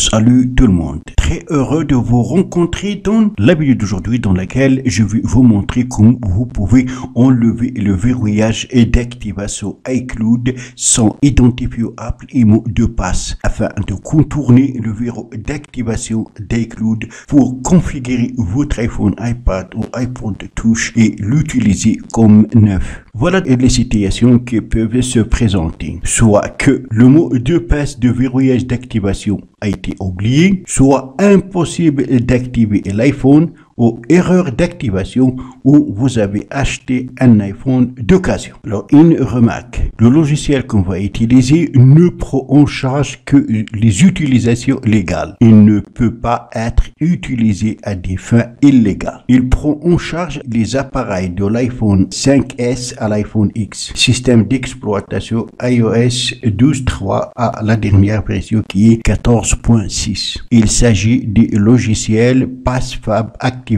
Salut tout le monde, très heureux de vous rencontrer dans la vidéo d'aujourd'hui dans laquelle je vais vous montrer comment vous pouvez enlever le verrouillage d'activation iCloud sans identifiant Apple et mot de passe afin de contourner le verrou d'activation d'iCloud pour configurer votre iPhone, iPad ou iPod touche et l'utiliser comme neuf. Voilà les situations qui peuvent se présenter, soit que le mot de passe de verrouillage d'activation a été oublié, soit impossible d'activer l'iPhone ou erreur d'activation où vous avez acheté un iPhone d'occasion. Alors, une remarque, le logiciel qu'on va utiliser ne prend en charge que les utilisations légales. Il ne peut pas être utilisé à des fins illégales. Il prend en charge les appareils de l'iPhone 5S à l'iPhone X. Système d'exploitation iOS 12.3 à la dernière version qui est 14.6. Il s'agit du logiciel PassFab Activation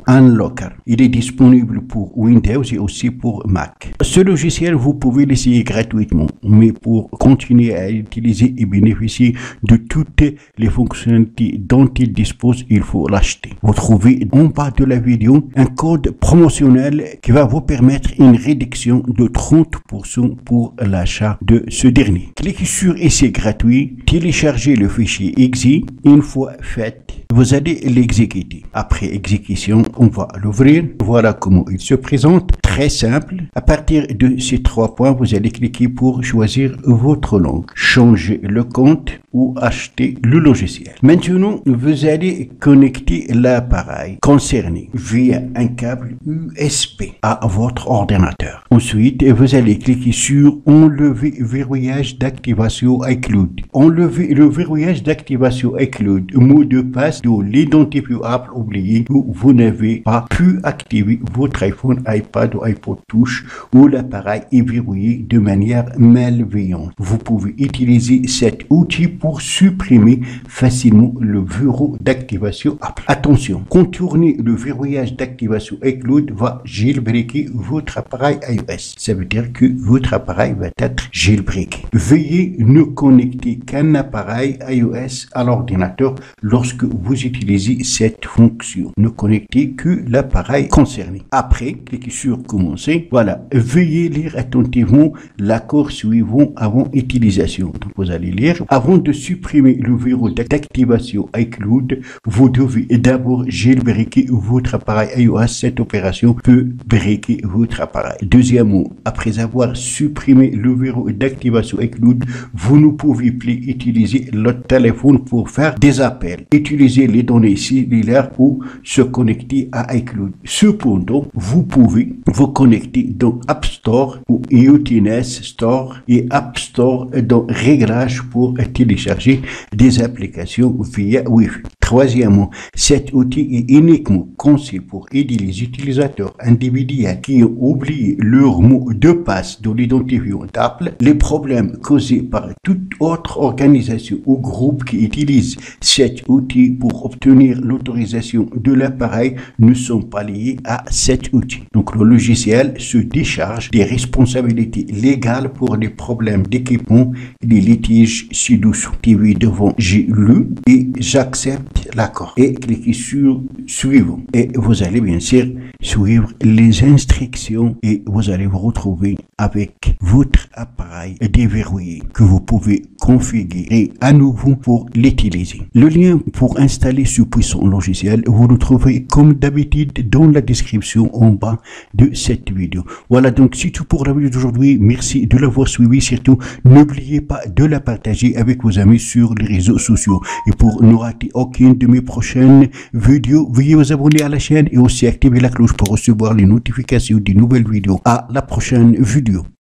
Unlocker. Il est disponible pour Windows et aussi pour Mac. Ce logiciel, vous pouvez l'essayer gratuitement, mais pour continuer à l'utiliser et bénéficier de toutes les fonctionnalités dont il dispose, il faut l'acheter. Vous trouvez en bas de la vidéo un code promotionnel qui va vous permettre une réduction de 30% pour l'achat de ce dernier. Cliquez sur Essai gratuit, téléchargez le fichier exe. Une fois fait, vous allez l'exécuter. Après exécution, on va l'ouvrir. Voilà comment il se présente. Très simple. À partir de ces 3 points, vous allez cliquer pour choisir votre langue, changer le compte ou acheter le logiciel. Maintenant, vous allez connecter l'appareil concerné via un câble USB à votre ordinateur. Ensuite, vous allez cliquer sur enlever verrouillage d'activation iCloud. Enlever le verrouillage d'activation iCloud, mot de passe de l'identifiant Apple oublié où vous n'avez pas pu activer votre iPhone, iPad ou iPod touche où l'appareil est verrouillé de manière malveillante. Vous pouvez utiliser cet outil pour supprimer facilement le verrou d'activation Apple. Attention, contourner le verrouillage d'activation iCloud va jailbreaker votre appareil iOS. Ça veut dire que votre appareil va être jailbreaké. Veuillez ne connecter qu'un appareil iOS à l'ordinateur lorsque vous utilisez cette fonction. Ne connectez que l'appareil concerné. Après, cliquez sur commencer. Voilà. Veuillez lire attentivement l'accord suivant avant utilisation. Donc, vous allez lire. Avant de supprimer le verrou d'activation iCloud, vous devez d'abord jailbreaker votre appareil iOS. Cette opération peut breaker votre appareil. Deuxièmement, après avoir supprimé le verrou d'activation iCloud, vous ne pouvez plus utiliser le téléphone pour faire des appels. Utilisez les données cellulaires ou se connecter à iCloud. Cependant, vous pouvez vous connecter dans App Store ou iTunes Store et App Store dans Réglages pour télécharger des applications via Wi-Fi. Troisièmement, cet outil est uniquement conçu pour aider les utilisateurs individuels qui ont oublié leur mot de passe de l'identifiant d'Apple. Les problèmes causés par toute autre organisation ou groupe qui utilise cet outil pour obtenir l'autorisation de l'appareil ne sont pas liés à cet outil. Donc le logiciel se décharge des responsabilités légales pour les problèmes d'équipement et les litiges ci-dessous. TV devant j'ai lu et j'accepte l'accord et cliquez sur suivant et vous allez bien sûr suivre les instructions et vous allez vous retrouver avec votre appareil déverrouillé que vous pouvez configurer à nouveau pour l'utiliser. Le lien pour installer ce puissant logiciel, vous le trouverez comme d'habitude dans la description en bas de cette vidéo. Voilà donc c'est tout pour la vidéo d'aujourd'hui. Merci de l'avoir suivi. Surtout, n'oubliez pas de la partager avec vos amis sur les réseaux sociaux. Et pour ne rater aucune de mes prochaines vidéos, veuillez vous abonner à la chaîne et aussi activer la cloche pour recevoir les notifications des nouvelles vidéos. À la prochaine vidéo.